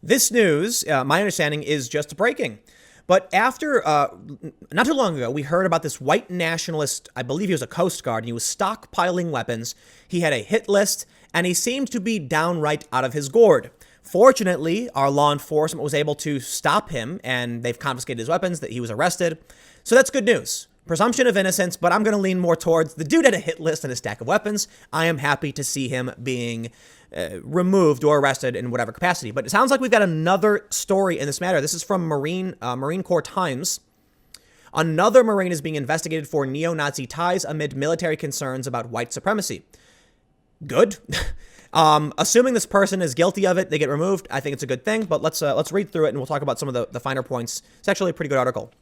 This news, my understanding, is just breaking. But after, not too long ago, we heard about this white nationalist, I believe he was a Coast Guard, and he was stockpiling weapons. He had a hit list, and he seemed to be downright out of his gourd. Fortunately, our law enforcement was able to stop him, and they've confiscated his weapons, that he was arrested. So that's good news. Presumption of innocence, but I'm going to lean more towards the dude had a hit list and a stack of weapons. I am happy to see him being removed or arrested in whatever capacity. But it sounds like we've got another story in this matter. This is from Marine Corps Times. Another Marine is being investigated for neo-Nazi ties amid military concerns about white supremacy. Good. Assuming this person is guilty of it, they get removed. I think it's a good thing. But let's read through it and we'll talk about some of the finer points. It's actually a pretty good article.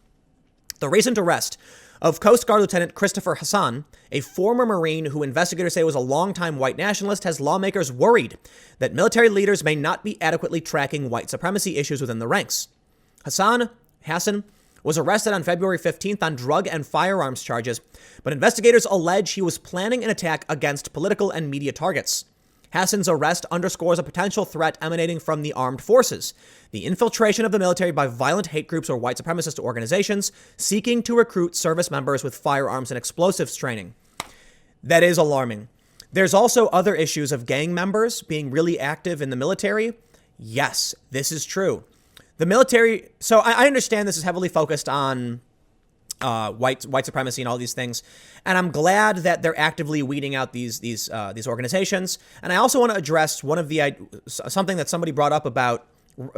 The recent arrest of Coast Guard Lieutenant Christopher Hassan, a former Marine who investigators say was a longtime white nationalist, has lawmakers worried that military leaders may not be adequately tracking white supremacy issues within the ranks. Hassan was arrested on February 15th on drug and firearms charges, but investigators allege he was planning an attack against political and media targets. Hassan's arrest underscores a potential threat emanating from the armed forces, the infiltration of the military by violent hate groups or white supremacist organizations seeking to recruit service members with firearms and explosives training. That is alarming. There's also other issues of gang members being really active in the military. Yes, this is true. The military, so I understand this is heavily focused on white supremacy and all these things, and I'm glad that they're actively weeding out these organizations. And I also want to address something that somebody brought up about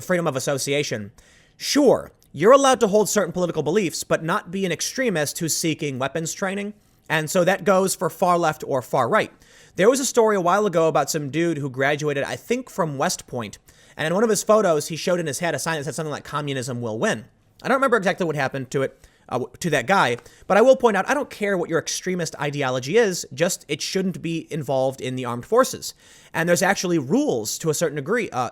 freedom of association. Sure, you're allowed to hold certain political beliefs, but not be an extremist who's seeking weapons training. And so that goes for far left or far right. There was a story a while ago about some dude who graduated, I think, from West Point, and in one of his photos, he showed in his head a sign that said something like "Communism will win." I don't remember exactly what happened to it. To that guy. But I will point out, I don't care what your extremist ideology is, just it shouldn't be involved in the armed forces. And there's actually rules to a certain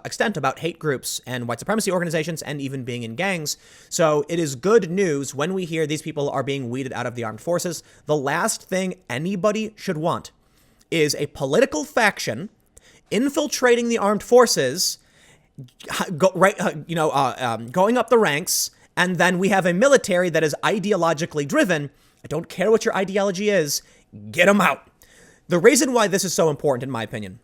extent about hate groups and white supremacy organizations and even being in gangs. So it is good news when we hear these people are being weeded out of the armed forces. The last thing anybody should want is a political faction infiltrating the armed forces, going up the ranks. And then we have a military that is ideologically driven. I don't care what your ideology is. Get them out. The reason why this is so important, in my opinion,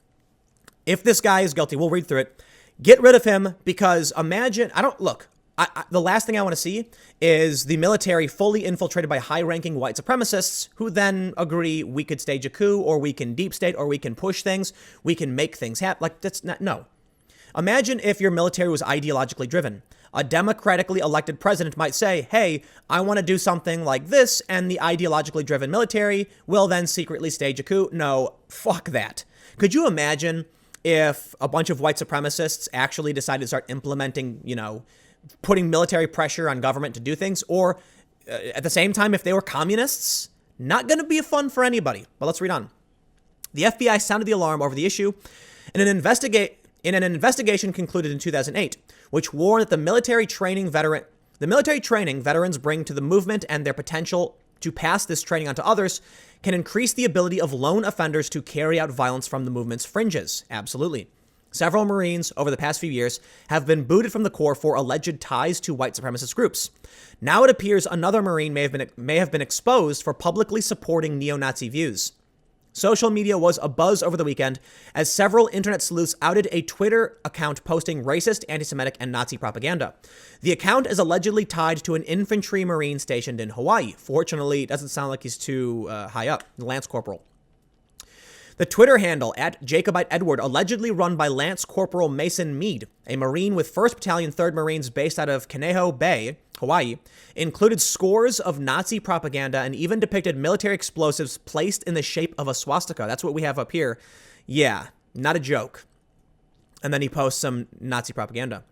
if this guy is guilty, we'll read through it. Get rid of him because imagine, the last thing I want to see is the military fully infiltrated by high-ranking white supremacists who then agree we could stage a coup or we can deep state or we can push things. We can make things happen. No. Imagine if your military was ideologically driven. A democratically elected president might say, hey, I want to do something like this, and the ideologically driven military will then secretly stage a coup. No, fuck that. Could you imagine if a bunch of white supremacists actually decided to start implementing, putting military pressure on government to do things? Or at the same time, if they were communists? Not going to be fun for anybody. But let's read on. The FBI sounded the alarm over the issue in an investigation concluded in 2008, which warned that the military training veterans bring to the movement and their potential to pass this training on to others can increase the ability of lone offenders to carry out violence from the movement's fringes. Absolutely. Several Marines over the past few years have been booted from the Corps for alleged ties to white supremacist groups. Now it appears another Marine may have been exposed for publicly supporting neo-Nazi views. Social media was abuzz over the weekend as several internet sleuths outed a Twitter account posting racist, anti-Semitic, and Nazi propaganda. The account is allegedly tied to an infantry Marine stationed in Hawaii. Fortunately, it doesn't sound like he's too high up, Lance Corporal. The Twitter handle @Jacobite Edward, allegedly run by Lance Corporal Mason Meade, a Marine with 1st Battalion 3rd Marines based out of Kaneohe Bay, Hawaii, included scores of Nazi propaganda and even depicted military explosives placed in the shape of a swastika. That's what we have up here. Yeah, not a joke. And then he posts some Nazi propaganda.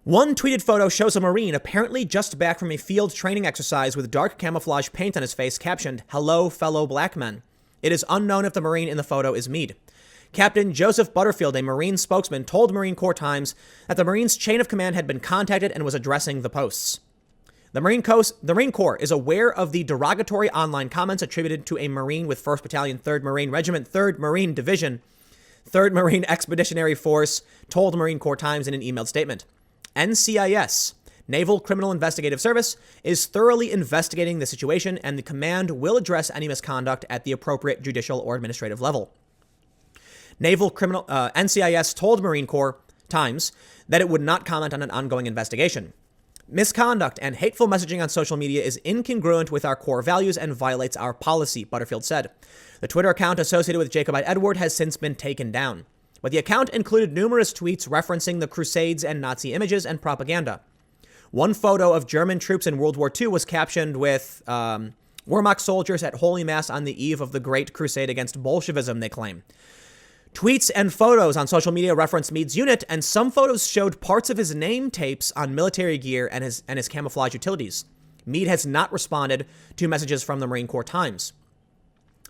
One tweeted photo shows a Marine apparently just back from a field training exercise with dark camouflage paint on his face captioned, "Hello, fellow black men." It is unknown if the Marine in the photo is Meade. Captain Joseph Butterfield, a Marine spokesman, told Marine Corps Times that the Marines' chain of command had been contacted and was addressing the posts. The Marine Corps is aware of the derogatory online comments attributed to a Marine with 1st Battalion, 3rd Marine Regiment, 3rd Marine Division 3rd Marine Expeditionary Force told Marine Corps Times in an emailed statement. NCIS, Naval Criminal Investigative Service, is thoroughly investigating the situation, and the command will address any misconduct at the appropriate judicial or administrative level. NCIS told Marine Corps Times that it would not comment on an ongoing investigation. Misconduct and hateful messaging on social media is incongruent with our core values and violates our policy, Butterfield said. The Twitter account associated with Jacobite Edward has since been taken down, but the account included numerous tweets referencing the Crusades and Nazi images and propaganda. One photo of German troops in World War II was captioned with Wehrmacht soldiers at Holy Mass on the eve of the Great Crusade against Bolshevism, they claim. Tweets and photos on social media referenced Meade's unit, and some photos showed parts of his name tapes on military gear and his camouflage utilities. Meade has not responded to messages from the Marine Corps Times.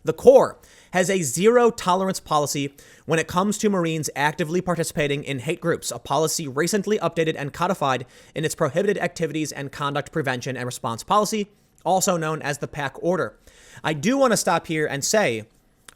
The Corps has a zero-tolerance policy when it comes to Marines actively participating in hate groups, a policy recently updated and codified in its Prohibited Activities and Conduct Prevention and Response Policy, also known as the PAC Order. I do want to stop here and say,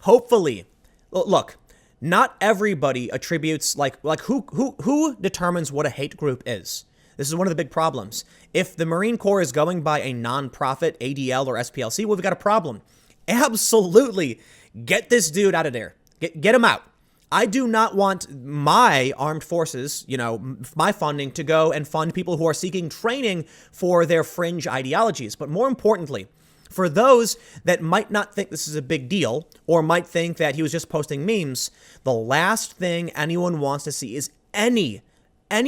hopefully, look, not everybody attributes, who determines what a hate group is? This is one of the big problems. If the Marine Corps is going by a nonprofit, ADL or SPLC, well, we've got a problem. Absolutely. Get this dude out of there. Get him out. I do not want my armed forces, my funding to go and fund people who are seeking training for their fringe ideologies. But more importantly, for those that might not think this is a big deal or might think that he was just posting memes, the last thing anyone wants to see is any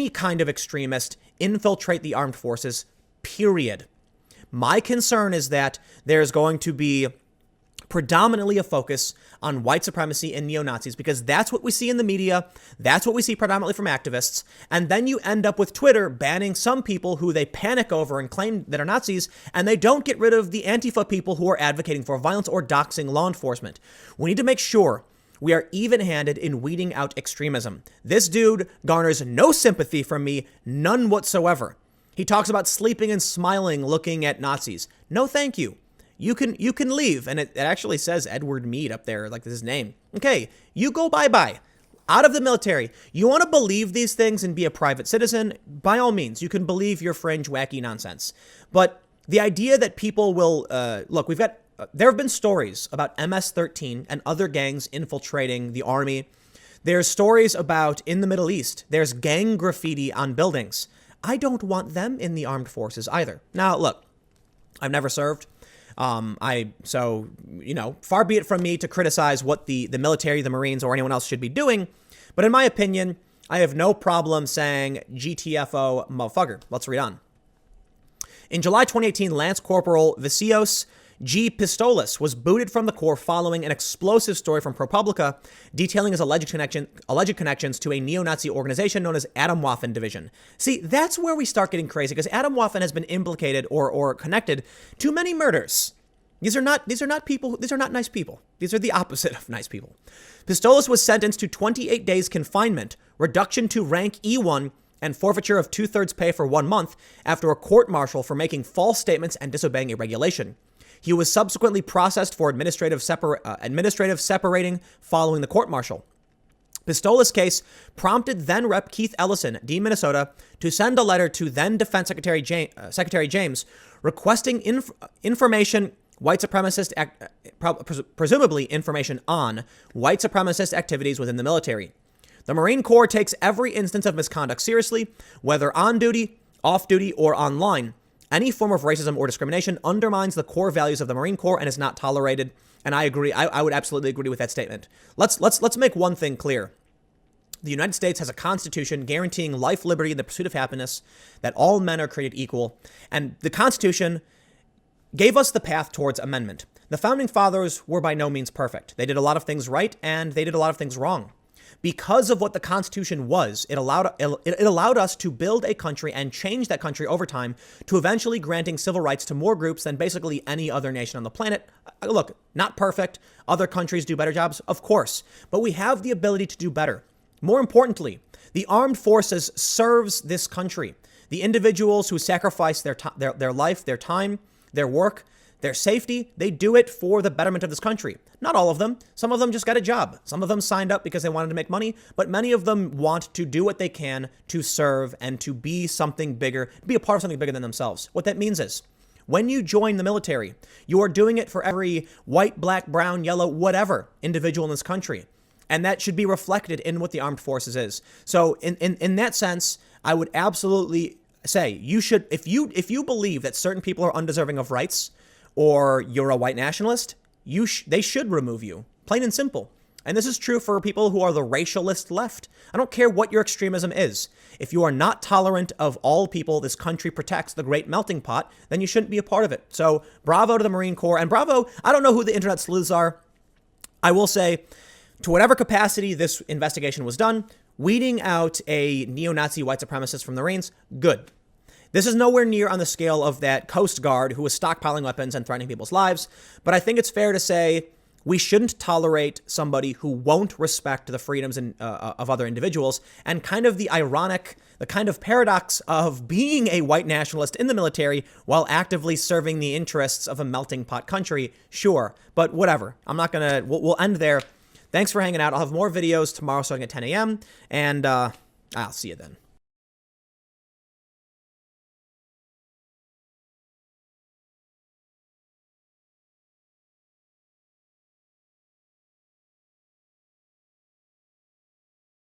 kind of extremist infiltrate the armed forces, period. My concern is that there's going to be predominantly a focus on white supremacy and neo-Nazis, because that's what we see in the media. That's what we see predominantly from activists. And then you end up with Twitter banning some people who they panic over and claim that are Nazis, and they don't get rid of the Antifa people who are advocating for violence or doxing law enforcement. We need to make sure we are even-handed in weeding out extremism. This dude garners no sympathy from me, none whatsoever. He talks about sleeping and smiling looking at Nazis. No, thank you. You can leave. And it actually says Edward Meade up there, like this is his name. Okay, you go bye-bye. Out of the military. You want to believe these things and be a private citizen? By all means, you can believe your fringe, wacky nonsense. But the idea that people will, there have been stories about MS-13 and other gangs infiltrating the army. There's stories about in the Middle East, there's gang graffiti on buildings. I don't want them in the armed forces either. Now, look, I've never served. Far be it from me to criticize what the military, the Marines, or anyone else should be doing. But in my opinion, I have no problem saying GTFO motherfucker. Let's read on. In July 2018, Lance Corporal Vicios G. Pistolis was booted from the Corps following an explosive story from ProPublica detailing his alleged connections to a neo-Nazi organization known as Atomwaffen Division. See, that's where we start getting crazy, because Atomwaffen has been implicated or connected to many murders. These are not nice people. These are the opposite of nice people. Pistolis was sentenced to 28 days confinement, reduction to rank E1, and forfeiture of 2/3 pay for 1 month after a court-martial for making false statements and disobeying a regulation. He was subsequently processed for administrative separating following the court-martial. Pistolis' case prompted then Rep. Keith Ellison, D. Minnesota, to send a letter to then Defense Secretary James requesting information presumably information on white supremacist activities within the military. The Marine Corps takes every instance of misconduct seriously, whether on duty, off duty, or online. Any form of racism or discrimination undermines the core values of the Marine Corps and is not tolerated. And I agree. I would absolutely agree with that statement. Let's make one thing clear. The United States has a constitution guaranteeing life, liberty, and the pursuit of happiness, that all men are created equal. And the Constitution gave us the path towards amendment. The founding fathers were by no means perfect. They did a lot of things right and they did a lot of things wrong. Because of what the Constitution was, it allowed us to build a country and change that country over time to eventually granting civil rights to more groups than basically any other nation on the planet. Look, not perfect. Other countries do better jobs, of course, but we have the ability to do better. More importantly, the armed forces serves this country. The individuals who sacrifice their life, their time, their work, their safety. They do it for the betterment of this country. Not all of them. Some of them just got a job. Some of them signed up because they wanted to make money, but many of them want to do what they can to serve and to be something bigger, be a part of something bigger than themselves. What that means is, when you join the military, you are doing it for every white, black, brown, yellow, whatever individual in this country. And that should be reflected in what the armed forces is. So in that sense, I would absolutely say you should, if you believe that certain people are undeserving of rights or you're a white nationalist, they should remove you, plain and simple. And this is true for people who are the racialist left. I don't care what your extremism is. If you are not tolerant of all people this country protects, the great melting pot, then you shouldn't be a part of it. So bravo to the Marine Corps, and bravo, I don't know who the internet sleuths are. I will say, to whatever capacity this investigation was done, weeding out a neo-Nazi white supremacist from the Marines, good. This is nowhere near on the scale of that Coast Guard who was stockpiling weapons and threatening people's lives, but I think it's fair to say we shouldn't tolerate somebody who won't respect the freedoms of other individuals. And kind of the kind of paradox of being a white nationalist in the military while actively serving the interests of a melting pot country. Sure, but whatever. I'm not going to, we'll end there. Thanks for hanging out. I'll have more videos tomorrow starting at 10 a.m. and I'll see you then.